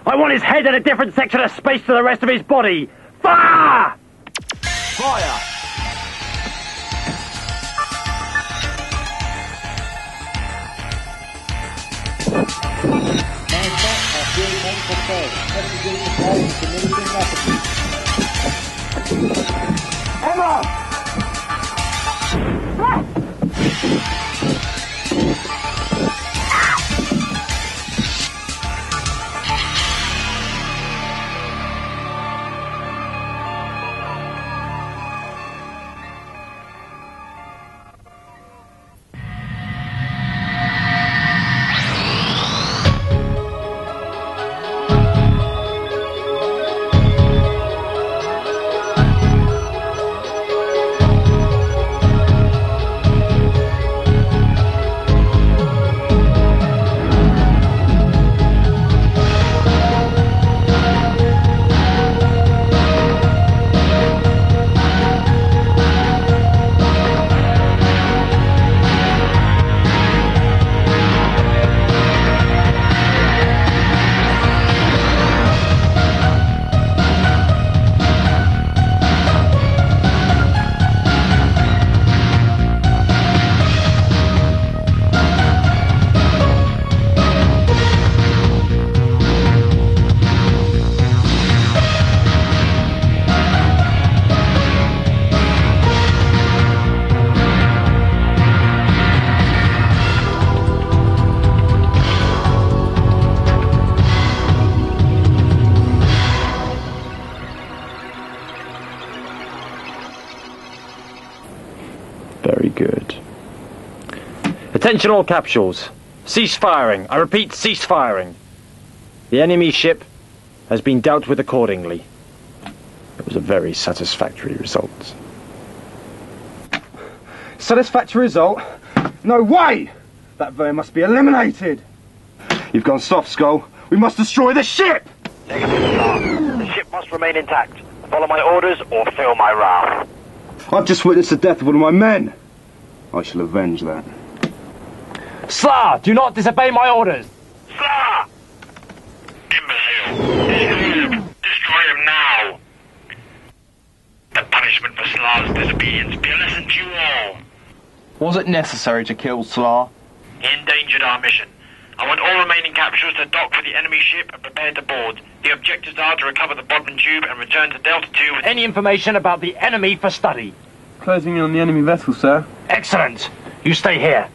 I want his head in a different section of space to the rest of his body. Fire! Fire! Emma! Very good. Attention all capsules. Cease firing. I repeat, cease firing. The enemy ship has been dealt with accordingly. It was a very satisfactory result. Satisfactory result? No way! That vermin must be eliminated. You've gone soft, Skull. We must destroy the ship! Negative, sir. The ship must remain intact. Follow my orders or feel my wrath. I've just witnessed the death of one of my men. I shall avenge that. Sir, do not disobey my orders. Sir! Imbecile! Destroy him now! The punishment for Slar's disobedience be a lesson to you all. Was it necessary to kill Slar? He endangered our mission. I want all remaining capsules to dock for the enemy ship and prepare to board. The objectives are to recover the Bodman tube and return to Delta 2 with Any information about the enemy for study. Closing in on the enemy vessel, sir. Excellent. You stay here.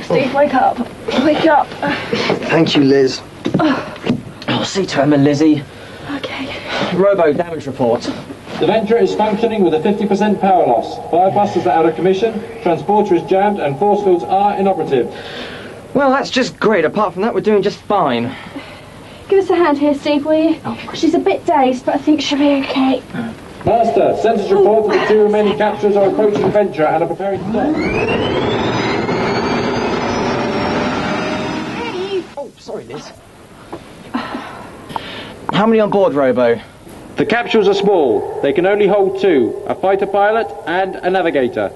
Steve, wake up. Wake up. Thank you, Liz. I'll see to Emma, Lizzie. Okay. Robo damage report. The Venture is functioning with a 50% power loss. Firebusters are out of commission, transporter is jammed, and force fields are inoperative. Well, that's just great. Apart from that, we're doing just fine. Give us a hand here, Steve, will you? She's a bit dazed, but I think she'll be okay. Master, sensors report that the two remaining capsules are approaching Venture and are preparing to dock. Oh, sorry, Liz. How many on board, Robo? The capsules are small. They can only hold two, a fighter pilot and a navigator.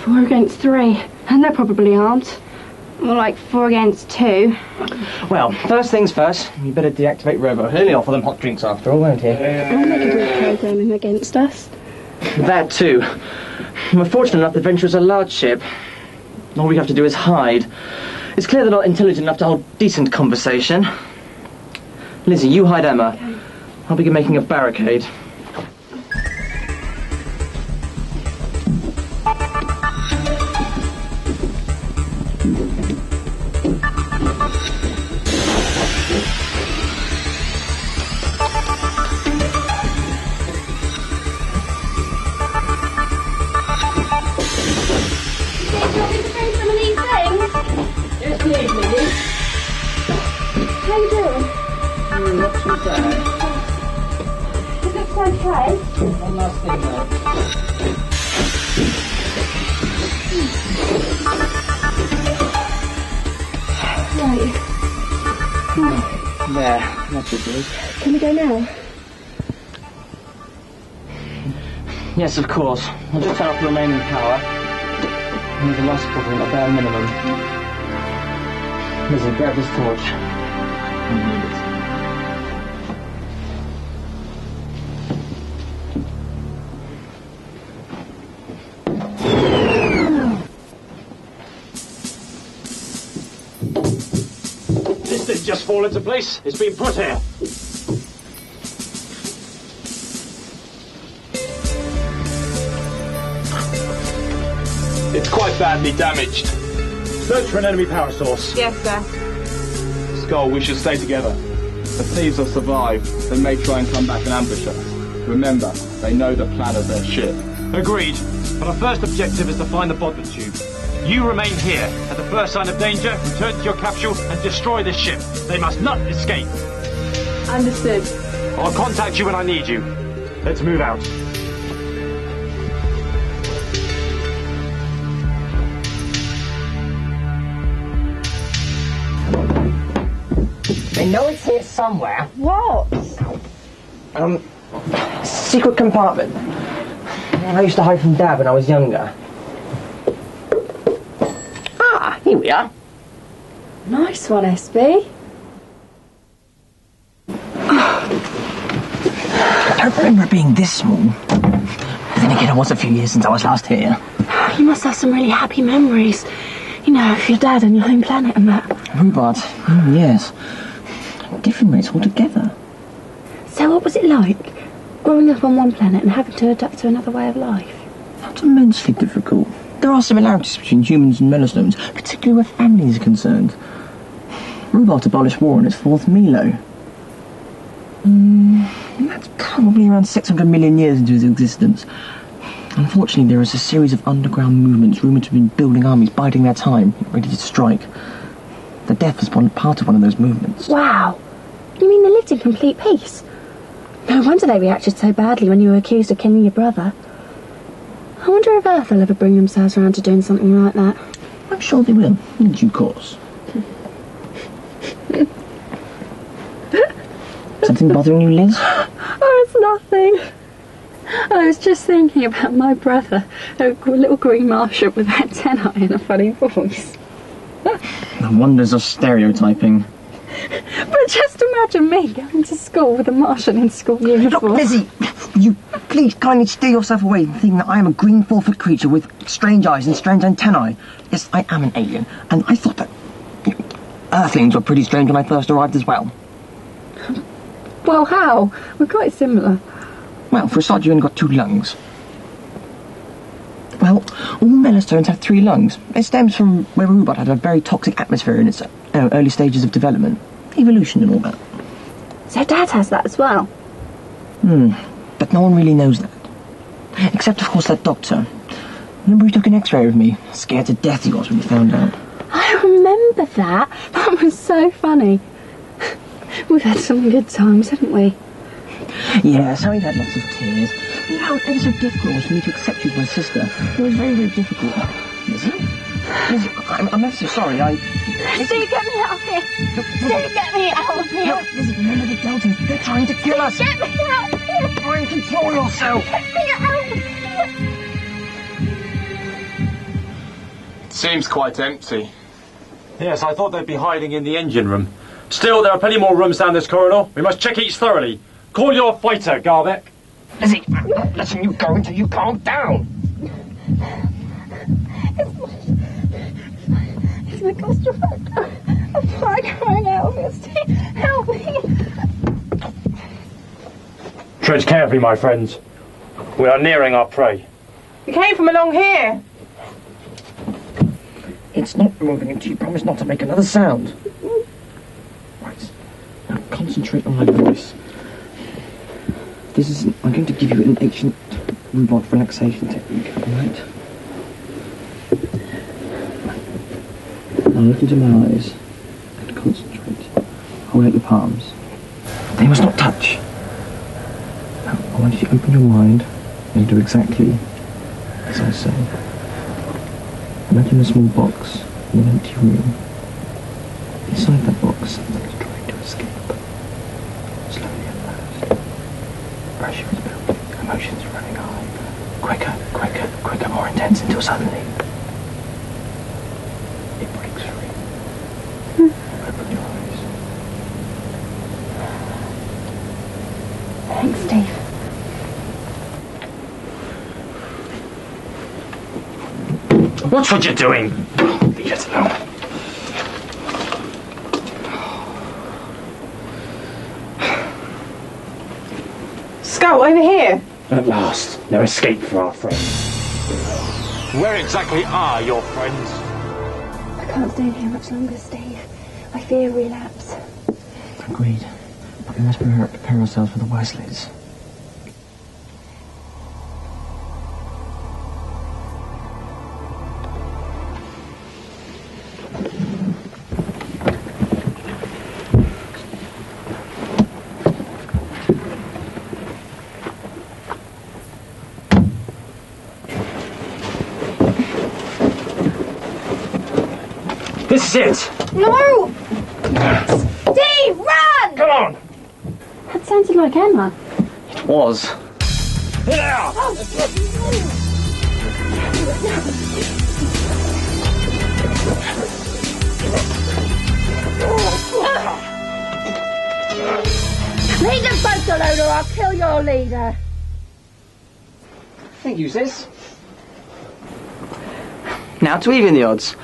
4 against 3, and they're probably armed. More like 4 against 2. Well, first things first, you better deactivate Robo. He'll only offer them hot drinks after all, won't he? I'll make a good programming against us. That too. We're fortunate enough that Venture is a large ship. All we have to do is hide. It's clear they're not intelligent enough to hold decent conversation. Lizzie, you hide Emma. Okay. I'll begin making a barricade. How you doing? Not too bad. Is it okay? One last thing, Right. There, that's it, Liz. Can we go now? Yes, of course. I'll just turn off the remaining power. I need the loss equivalent, a bare minimum. Lizzie, grab this torch. I need it. This didn't just fall into place. It's been put here. It's quite badly damaged. Search for an enemy power source. Yes, sir. Skull, we should stay together. The thieves have survived. They may try and come back and ambush us. Remember, they know the plan of their ship. Agreed. But our first objective is to find the Bodman tube. You remain here. At the first sign of danger, return to your capsule and destroy this ship. They must not escape. Understood. I'll contact you when I need you. Let's move out. They know it's here somewhere. What? Secret compartment. I used to hide from Dad when I was younger. Ah, here we are. Nice one, SB. I don't remember it being this small. Then again, it was a few years since I was last here. You must have some really happy memories. You know, of your dad and your home planet and that. Rhubarb. Yes. Different race altogether. So what was it like, growing up on one planet and having to adapt to another way of life? That's immensely difficult. There are similarities between humans and Mellostones, particularly where families are concerned. Rhubarb abolished war in its fourth Milo. That's probably around 600 million years into its existence. Unfortunately, there is a series of underground movements rumoured to have been building armies biding their time, ready to strike. The death was part of one of those movements. Wow. You mean they lived in complete peace? No wonder they reacted so badly when you were accused of killing your brother. I wonder if Earth will ever bring themselves around to doing something like that. I'm sure they will, in due course. Something bothering you, Liz? Oh, it's nothing. I was just thinking about my brother, a little green Martian with antennae and a funny voice. The wonders of stereotyping. But just imagine me going to school with a Martian in school uniform. Look, Lizzie, you please kindly steer yourself away from thinking that I am a green 4-foot creature with strange eyes and strange antennae. Yes, I am an alien, and I thought that Earthlings were pretty strange when I first arrived as well. Well, how? We're quite similar. Well, for a start, you only got 2 lungs. Well, all Mellostones have 3 lungs. It stems from where Rhubarb had a very toxic atmosphere in its early stages of development. Evolution and all that. So Dad has that as well? But no one really knows that. Except, of course, that doctor. Remember he took an x-ray of me? Scared to death he was when he found out. I remember that. That was so funny. We've had some good times, haven't we? Yeah, so we've had lots of tears. You know how ever so difficult it was for me to accept you as my sister. It was very, very difficult. Lizzie? Lizzie, I'm ever so sorry, Steve, get me out of here! Steve, get me out of here! No, Lizzie, remember the Deltans. They're trying to kill us. Get me out of here! Try and control yourself. Get me out of here! Seems quite empty. Yes, I thought they'd be hiding in the engine room. Still, there are plenty more rooms down this corridor. We must check each thoroughly. Call your fighter, Garbeck. Lizzie, I'm not letting you go until you calm down. It's my claustrophobic. I'm crying out of here, Steve. Help me! Tread carefully, my friends. We are nearing our prey. You came from along here. It's not moving until you promise not to make another sound. Right. Now concentrate on my voice. I'm going to give you an ancient Rhubarb relaxation technique, alright? Now look into my eyes and concentrate. Hold out your palms. They must not touch. Now, I want you to open your mind and do exactly as I say. Imagine a small box in an empty room. Inside that box, something is trying to escape. Slowly at first. Pressure is building, emotions are running high. Quicker, more intense until suddenly it breaks free. Open your eyes. Thanks, Steve. Watch what you're doing! Leave it alone. Skull, over here. At last, no escape for our friends. Where exactly are your friends? I can't stay in here much longer, Steve. I fear relapse. Agreed. But we must prepare ourselves for the worst, Liz. This is it! No! Steve, run! Come on! That sounded like Emma. It was. Leave them both alone or I'll kill your leader. Thank you, sis. Now to even the odds.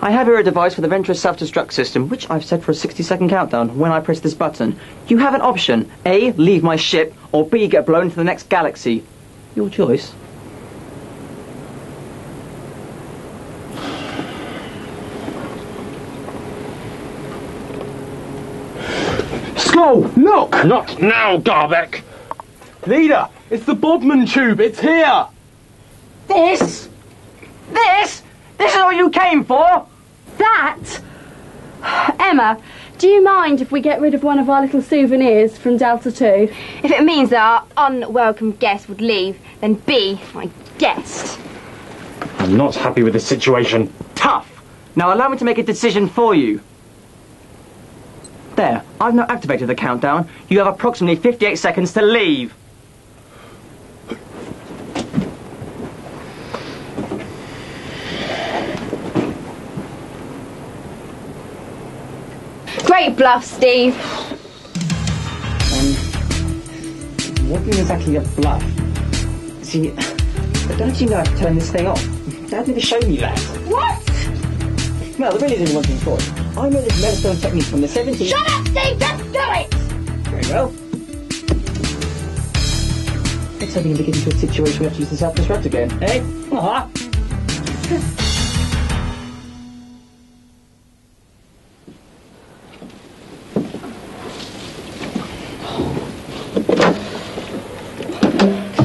I have here a device for the Venturous self-destruct system, which I've set for a 60-second countdown when I press this button. You have an option. A, leave my ship, or B, get blown into the next galaxy. Your choice. Skull, look! Not now, Garbeck! Leader, it's the Bodman tube, it's here! This is what you came for? That? Emma, do you mind if we get rid of one of our little souvenirs from Delta 2? If it means that our unwelcome guest would leave, then be my guest. I'm not happy with this situation. Tough. Now allow me to make a decision for you. There, I've now activated the countdown. You have approximately 58 seconds to leave. Great bluff, Steve. What is exactly a bluff? See, don't you know how to turn this thing off? Dad never showed me that. What? Well, there really isn't one thing for it. I know this Meadowstone technique from the 70s. Shut up, Steve! Just do it! Very well. Let's hope we can get into a situation where we have to use the self-destruct again, eh? Uh-huh.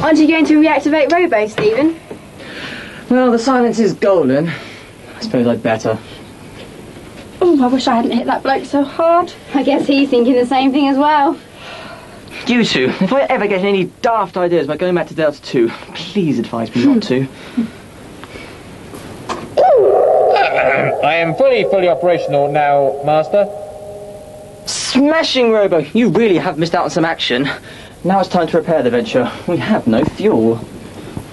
Aren't you going to reactivate Robo, Stephen? Well, the silence is golden. I suppose I'd better. Oh, I wish I hadn't hit that bloke so hard. I guess he's thinking the same thing as well. You two, if I ever get any daft ideas about going back to Delta 2, please advise me not to. I am fully operational now, Master. Smashing, Robo! You really have missed out on some action. Now it's time to repair the Venture. We have no fuel.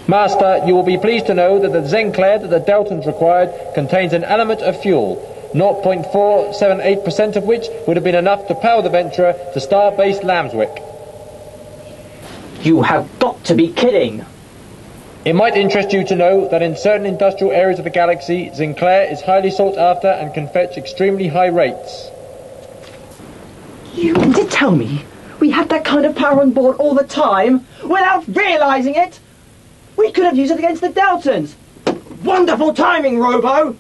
Master, you will be pleased to know that the Zenclair that the Deltans required contains an element of fuel, 0.478% of which would have been enough to power the Venture to Starbase Lambswick. You have got to be kidding! It might interest you to know that in certain industrial areas of the galaxy, Zenclair is highly sought after and can fetch extremely high rates. You mean to tell me we had that kind of power on board all the time without realising it? We could have used it against the Deltans! Wonderful timing, Robo!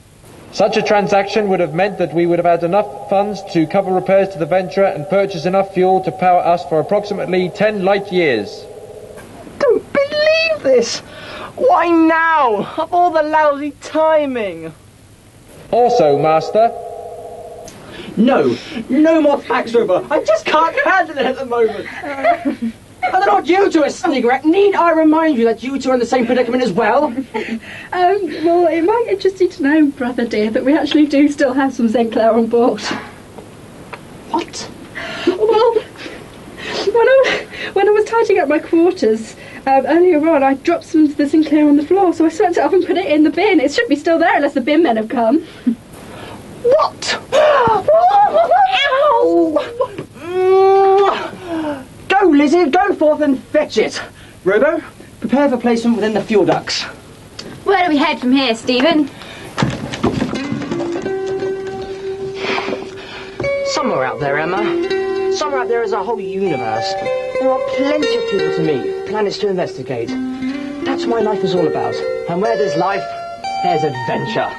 Such a transaction would have meant that we would have had enough funds to cover repairs to the Venture and purchase enough fuel to power us for approximately 10 light years. Don't believe this! Why now? Of all the lousy timing! Also, Master... No more facts, Robo. I just can't handle it at the moment. And they're not you two are snigger. Need I remind you that you two are in the same predicament as well? Well, it might interest you to know, brother dear, that we actually do still have some Zenclair on board. What? Well, when I was tidying up my quarters, Earlier on, I dropped some of the Sinclair on the floor, so I swept it up and put it in the bin. It should be still there unless the bin men have come. What? Ow! Go, Lizzie, go forth and fetch it. Robo, prepare for placement within the fuel ducts. Where do we head from here, Stephen? Somewhere out there, Emma. Somewhere out there is a whole universe. There are plenty of people to meet, planets to investigate. That's what my life is all about. And where there's life, there's adventure.